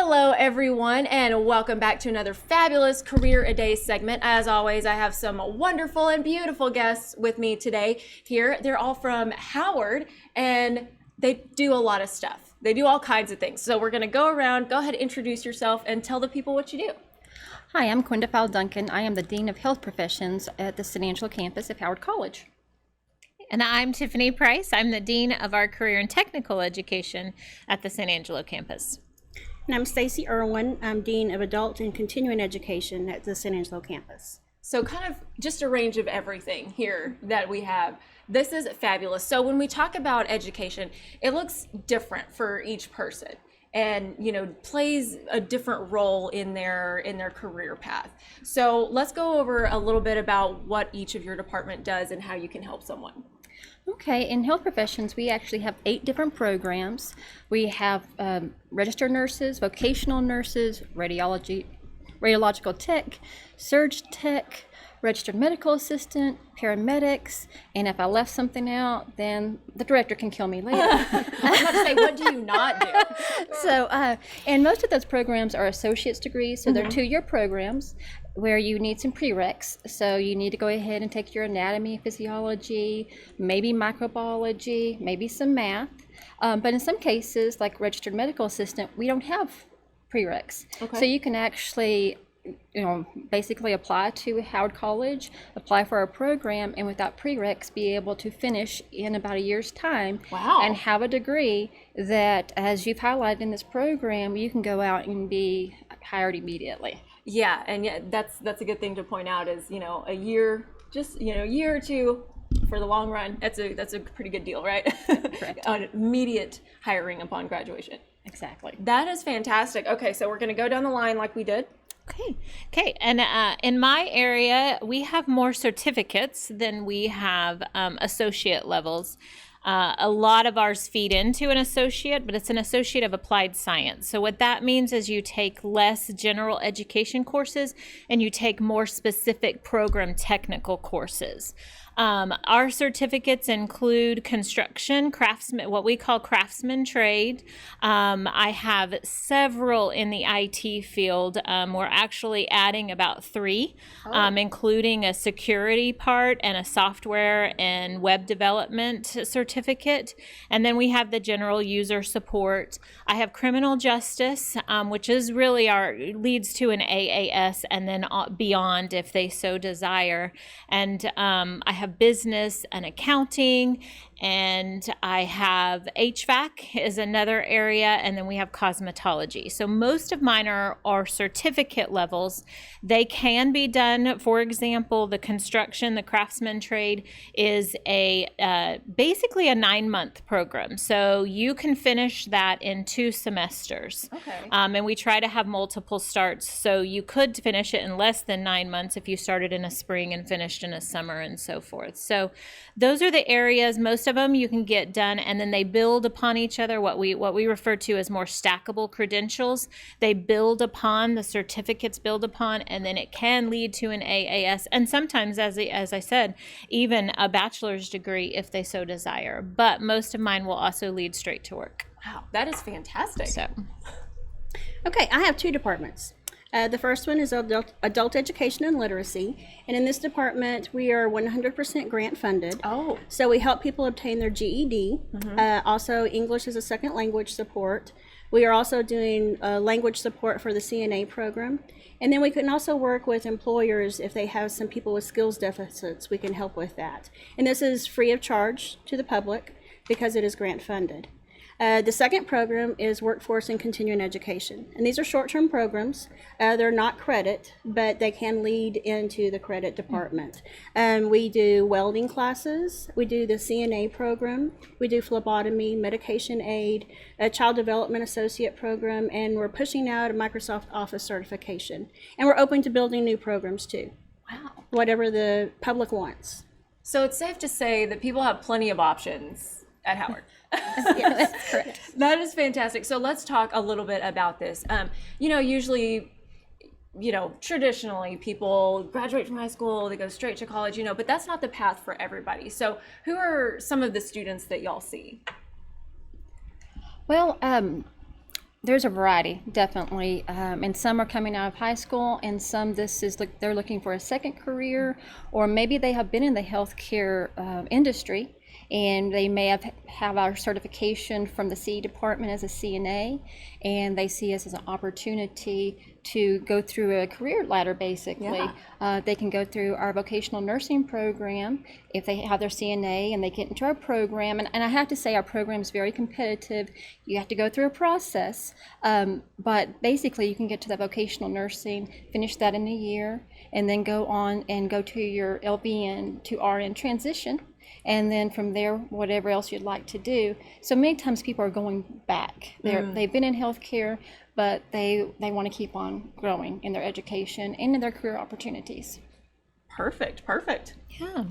Hello everyone, and welcome back to another fabulous Career a Day segment. As always, I have some wonderful and beautiful guests with me today here. They're all from Howard and they do a lot of stuff. They do all kinds of things. So we're going to go around, go ahead, introduce yourself and tell the people what you do. Hi, I'm Quinda Fowle-Duncan. I am the Dean of Health Professions at the San Angelo campus of Howard College. And I'm Tiffany Price. I'm the Dean of our Career and Technical Education at the San Angelo campus. And I'm Stacy Irwin. I'm Dean of Adult and Continuing Education at the San Angelo campus. So kind of just a range of everything here that we have. This is fabulous. So when we talk about education, it looks different for each person and, you know, plays a different role in their career path. So let's go over a little bit about what each of your department does and how you can help someone. Okay, in health professions, we actually have 8 different programs. We have registered nurses, vocational nurses, radiological tech, surge tech, registered medical assistant, paramedics, and if I left something out, then the director can kill me later. I was about to say, what do you not do? So, and most of those programs are associate's degrees, so they're 2-year programs where you need some prereqs. So you need to go ahead and take your anatomy, physiology, maybe microbiology, maybe some math. But in some cases, like registered medical assistant, we don't have prereqs. Okay. So you can actually, you know, basically apply to Howard College, apply for our program, and without prereqs be able to finish in about a year's time. Wow. And have a degree that, as you've highlighted in this program, you can go out and be hired immediately. Yeah, and yeah, that's a good thing to point out is, you know, a year, just, you know, a year or two for the long run, that's a pretty good deal, right? Correct. Immediate hiring upon graduation. Exactly. That is fantastic. Okay, so we're going to go down the line like we did. Okay. And in my area, we have more certificates than we have associate levels. A lot of ours feed into an associate, but it's an associate of applied science. So what that means is you take less general education courses and you take more specific program technical courses. Our certificates include construction, craftsman, what we call craftsman trade. I have several in the IT field. We're actually adding about 3, including a security part and a software and web development certificate. And then we have the general user support. I have criminal justice, which is really leads to an AAS and then beyond if they so desire. And I have business and accounting, and I have HVAC is another area, and then we have cosmetology. So most of mine are certificate levels. They can be done, for example, the construction, the craftsman trade is basically a 9-month program. So you can finish that in 2 semesters. Okay. And we try to have multiple starts. So you could finish it in less than 9 months if you started in a spring and finished in a summer and so forth. So those are the areas, most of them you can get done, and then they build upon each other, what we refer to as more stackable credentials. They build upon, the certificates build upon, and then it can lead to an AAS, and sometimes, as I said, even a bachelor's degree if they so desire. But most of mine will also lead straight to work. Wow, that is fantastic. So, Okay, I have 2 departments. The first one is adult education and literacy. And in this department, we are 100% grant funded. Oh. So we help people obtain their GED. Also, English as a second language support. We are also doing language support for the CNA program. And then we can also work with employers if they have some people with skills deficits. We can help with that. And this is free of charge to the public because it is grant funded. The second program is Workforce and Continuing Education. And these are short-term programs. They're not credit, but they can lead into the credit department. We do welding classes. We do the CNA program. We do phlebotomy, medication aid, a child development associate program, and we're pushing out a Microsoft Office certification. And we're open to building new programs too. Wow. Whatever the public wants. So it's safe to say that people have plenty of options at Howard. Yes, correct. That is fantastic. So let's talk a little bit about this. You know, usually, you know, traditionally people graduate from high school, they go straight to college, you know, but that's not the path for everybody. So who are some of the students that y'all see? Well, There's a variety, definitely, and some are coming out of high school, and some they're looking for a second career, or maybe they have been in the healthcare industry, and they may have our certification from the CE department as a CNA, and they see us as an opportunity to go through a career ladder, basically. They can go through our vocational nursing program if they have their CNA and they get into our program. And I have to say, our program is very competitive. You have to go through a process, but basically you can get to the vocational nursing, finish that in a year, and then go on and go to your LVN to RN transition. And then from there, whatever else you'd like to do. So many times people are going back. They've been in healthcare, but they want to keep on growing in their education and in their career opportunities. Perfect. Yeah.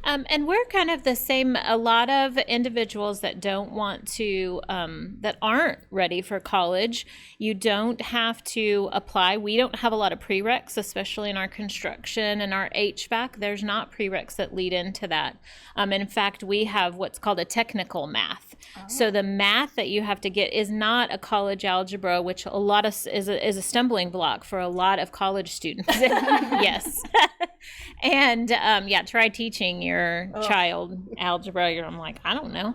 And we're kind of the same. A lot of individuals that don't want to, that aren't ready for college, you don't have to apply. We don't have a lot of prereqs, especially in our construction and our HVAC. There's not prereqs that lead into that. In fact, we have what's called a technical math. So the math that you have to get is not a college algebra, which a lot of is a stumbling block for a lot of college students. Yes. And try teaching your child algebra. I'm like, I don't know.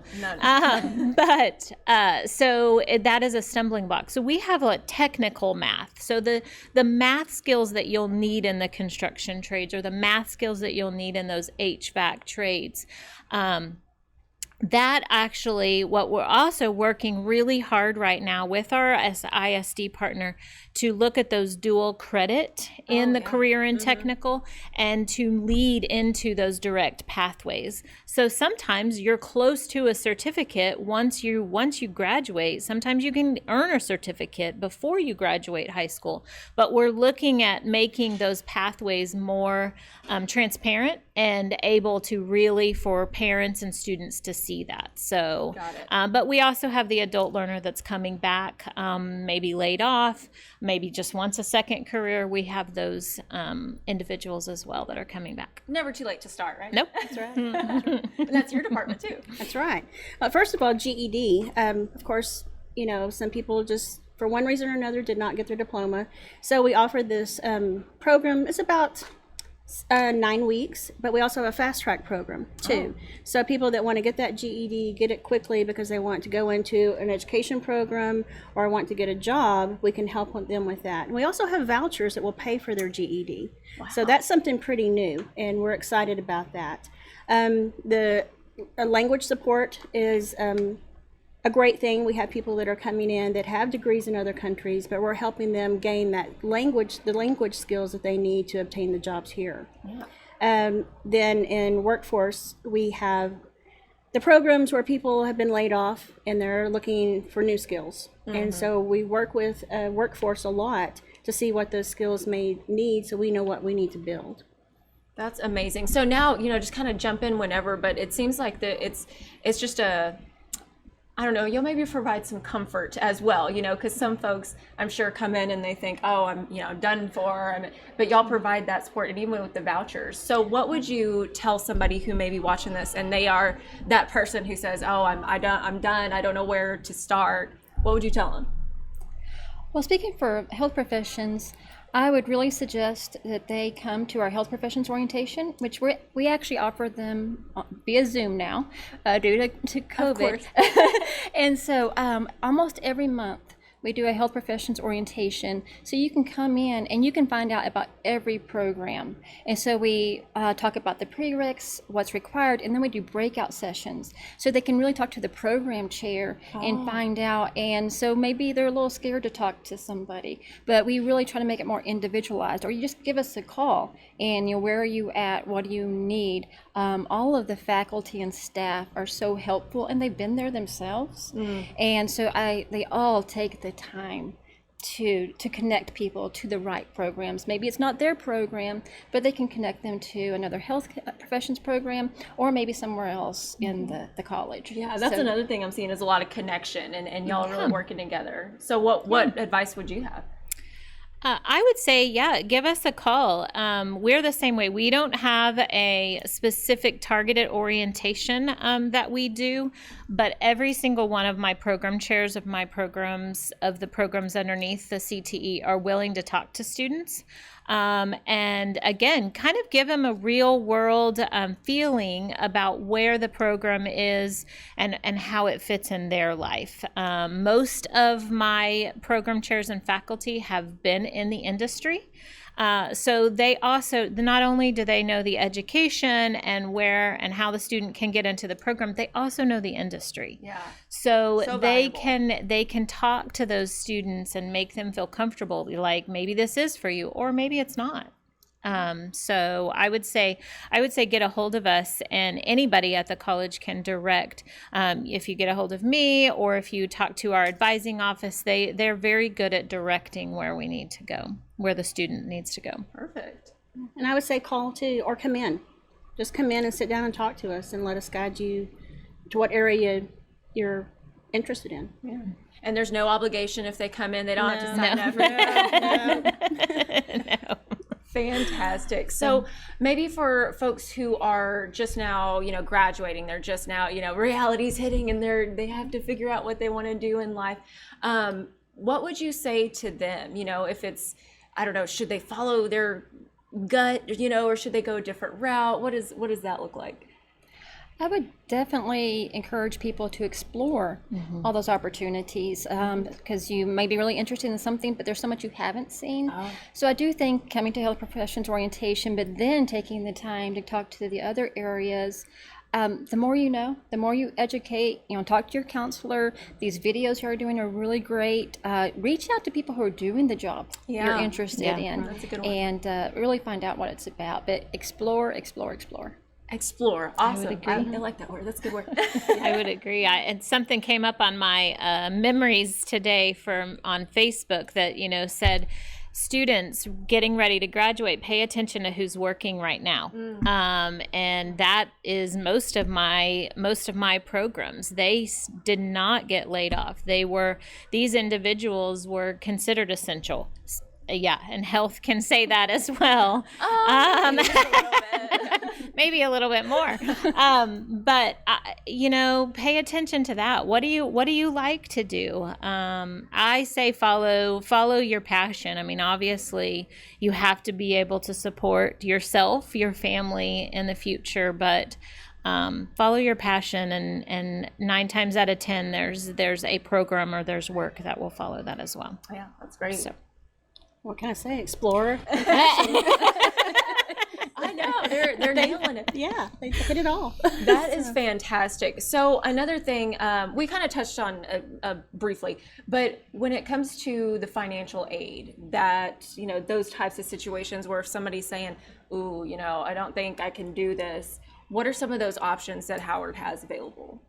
So that is a stumbling block. So we have a technical math. So the math skills that you'll need in the construction trades, or the math skills that you'll need in those HVAC trades, that actually, what we're also working really hard right now with our ISD partner to look at those dual credit in the career and technical, and to lead into those direct pathways. So sometimes you're close to a certificate once you graduate. Sometimes you can earn a certificate before you graduate high school, but we're looking at making those pathways more transparent and able to really, for parents and students to see that. So, but we also have the adult learner that's coming back, maybe laid off, maybe just wants a second career. We have those individuals as well that are coming back. Never too late to start, right? Nope. That's right. And that's your department too. That's right. First of all, GED. Of course, some people just, for one reason or another, did not get their diploma. So we offer this program. It's about 9 weeks, but we also have a fast track program too. So people that want to get that GED, get it quickly because they want to go into an education program or want to get a job, we can help them with that. And we also have vouchers that will pay for their GED. So that's something pretty new, and we're excited about that. The language support is a great thing. We have people that are coming in that have degrees in other countries, but we're helping them gain the language skills that they need to obtain the jobs here. Then in workforce, we have the programs where people have been laid off and they're looking for new skills. And so we work with workforce a lot to see what those skills may need, so we know what we need to build. That's amazing. So now, just kind of jump in whenever, but it seems like it's just I don't know, you'll maybe provide some comfort as well, because some folks, I'm sure, come in and they think, oh, I'm, done for, but y'all provide that support, and even with the vouchers. So what would you tell somebody who may be watching this and they are that person who says, oh, I'm done, I don't know where to start? What would you tell them? Well, speaking for health professions, I would really suggest that they come to our health professions orientation, which we actually offer them via Zoom now due to COVID. And so almost every month we do a health professions orientation, so you can come in and you can find out about every program. And so we talk about the prereqs, what's required, and then we do breakout sessions so they can really talk to the program chair and find out. And so maybe they're a little scared to talk to somebody, but we really try to make it more individualized. Or you just give us a call and where are you at, what do you need? All of the faculty and staff are so helpful, and they've been there themselves. And so they all take the time to connect people to the right programs. Maybe it's not their program, but they can connect them to another health professions program, or maybe somewhere else in the college. Yeah, that's another thing I'm seeing is a lot of connection, and y'all are really working together. So what advice would you have? I would say, yeah, give us a call. We're the same way. We don't have a specific targeted orientation that we do, but every single one of my program chairs of my programs, of the programs underneath the CTE, are willing to talk to students. And again, kind of give them a real world feeling about where the program is and how it fits in their life. Most of my program chairs and faculty have been in the industry. So they also, not only do they know the education and where and how the student can get into the program, they also know the industry. Yeah. So they valuable. they can talk to those students and make them feel comfortable, like maybe this is for you or maybe it's not. So I would say get a hold of us, and anybody at the college can direct. If you get a hold of me or if you talk to our advising office, they're very good at directing where we need to go, where the student needs to go. Perfect. And I would say call too, or come in. Just come in and sit down and talk to us and let us guide you to what area you're interested in. Yeah. And there's no obligation if they come in. They don't have to sign up for No. Fantastic. So maybe for folks who are just now, graduating, they're just now, reality's hitting and they have to figure out what they want to do in life. What would you say to them? If it's, I don't know, should they follow their gut, or should they go a different route? What does that look like? I would definitely encourage people to explore all those opportunities, because you may be really interested in something, but there's so much you haven't seen. So I do think coming to health professions orientation, but then taking the time to talk to the other areas, the more you know, the more you educate, talk to your counselor. These videos you're doing are really great. Reach out to people who are doing the job you're interested in. That's a good one. And really find out what it's about. But explore, explore, explore. Explore. Awesome. I would agree. I like that word. That's a good word. I would agree. And something came up on my memories today on Facebook that, said, students getting ready to graduate, pay attention to who's working right now. And that is most of my programs. They did not get laid off. These individuals were considered essential. Yeah, and health can say that as well. Maybe a little bit more. But pay attention to that. What do you like to do? I say follow your passion. I mean, obviously you have to be able to support yourself, your family in the future, but follow your passion, and 9 times out of 10 there's a program or there's work that will follow that as well. Yeah, that's great. So. What can I say? Explore. I know they're nailing it. Yeah, they hit it all. That is fantastic. So another thing we kind of touched on briefly, but when it comes to the financial aid, that those types of situations where if somebody's saying, "Ooh, I don't think I can do this," what are some of those options that Howard has available?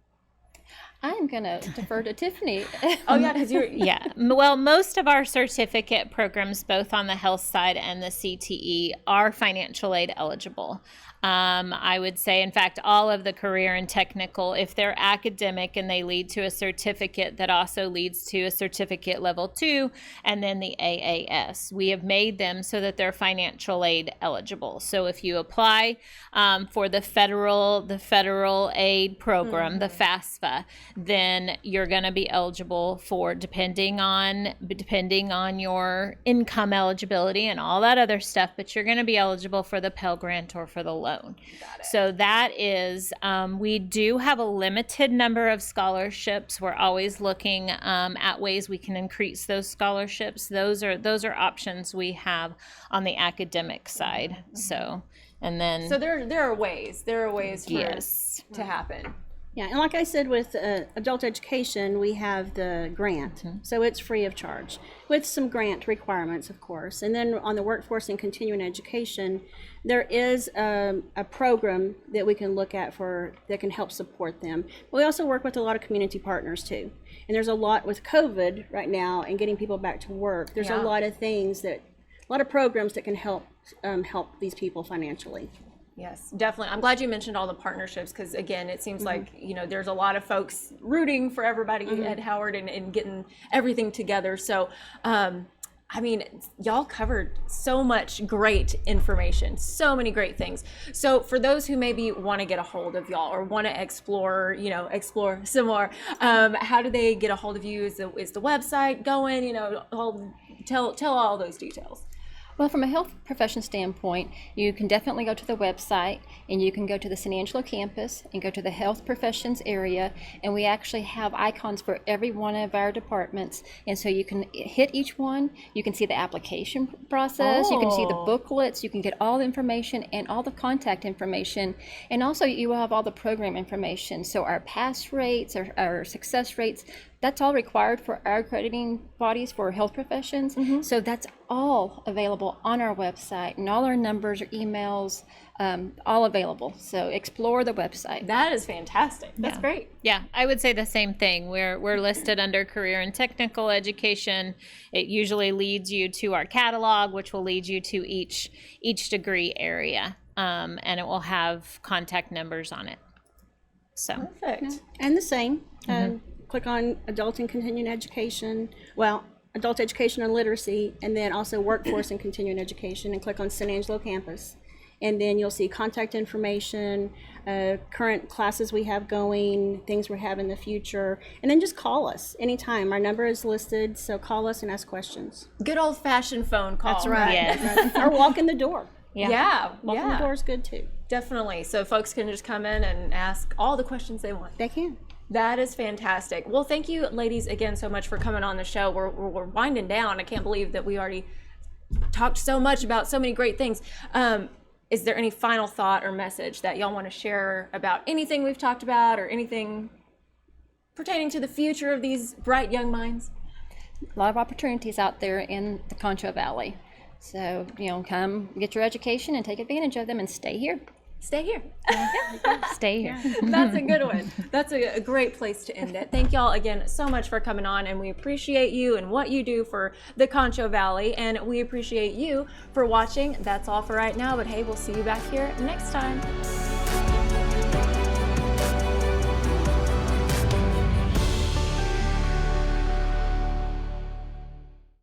I'm going to defer to Tiffany. Oh, yeah, because you're... Yeah. Well, most of our certificate programs, both on the health side and the CTE, are financial aid eligible. I would say, in fact, all of the career and technical, if they're academic and they lead to a certificate that also leads to a certificate level 2, and then the AAS, we have made them so that they're financial aid eligible. So if you apply for the federal aid program, the FAFSA, then you're going to be eligible for, depending on your income eligibility and all that other stuff, but you're going to be eligible for the Pell Grant or for the loan. So that is, we do have a limited number of scholarships. We're always looking at ways we can increase those scholarships. Those are options we have on the academic side. So, and then there are ways for yes. it to happen. Yeah, and like I said, with adult education, we have the grant, so it's free of charge, with some grant requirements, of course. And then on the workforce and continuing education, there is a program that we can look at that can help support them. But we also work with a lot of community partners too. And there's a lot with COVID right now and getting people back to work. There's a lot of things a lot of programs that can help these people financially. Yes, definitely. I'm glad you mentioned all the partnerships, because again, it seems like there's a lot of folks rooting for everybody at Howard and getting everything together. So I mean, y'all covered so much great information, so many great things. So for those who maybe want to get a hold of y'all or want to explore some more, how do they get a hold of you? Is the website going? Tell all those details. Well, from a health profession standpoint, you can definitely go to the website, and you can go to the San Angelo campus and go to the health professions area, and we actually have icons for every one of our departments, and so you can hit each one. You can see the application process, you can see the booklets, you can get all the information and all the contact information, and also you will have all the program information. So our pass rates, our success rates, that's all required for our accrediting bodies for health professions. So that's all available on our website, and all our numbers or emails, all available. So explore the website. That is fantastic. That's great. Yeah, I would say the same thing. We're listed under career and technical education. It usually leads you to our catalog, which will lead you to each degree area, and it will have contact numbers on it. So Perfect. And the same. Click on adult and continuing education. Well, adult education and literacy, and then also workforce and continuing education, and click on San Angelo campus. And then you'll see contact information, current classes we have going, things we have in the future, and then just call us anytime. Our number is listed, so call us and ask questions. Good old-fashioned phone call. That's right. Yes. Or walk in the door. Yeah. Walk in the door is good too. Definitely. So folks can just come in and ask all the questions they want. They can. That is fantastic. Well, thank you, ladies, again so much for coming on the show. We're winding down. I can't believe that we already talked so much about so many great things. Is there any final thought or message that y'all want to share about anything we've talked about or anything pertaining to the future of these bright young minds? A lot of opportunities out there in the Concho Valley. So, come get your education and take advantage of them, and stay here. Stay here. stay here. That's a good one. That's a great place to end it. Thank y'all again so much for coming on, and we appreciate you and what you do for the Concho Valley, and we appreciate you for watching. That's all for right now, but hey, we'll see you back here next time.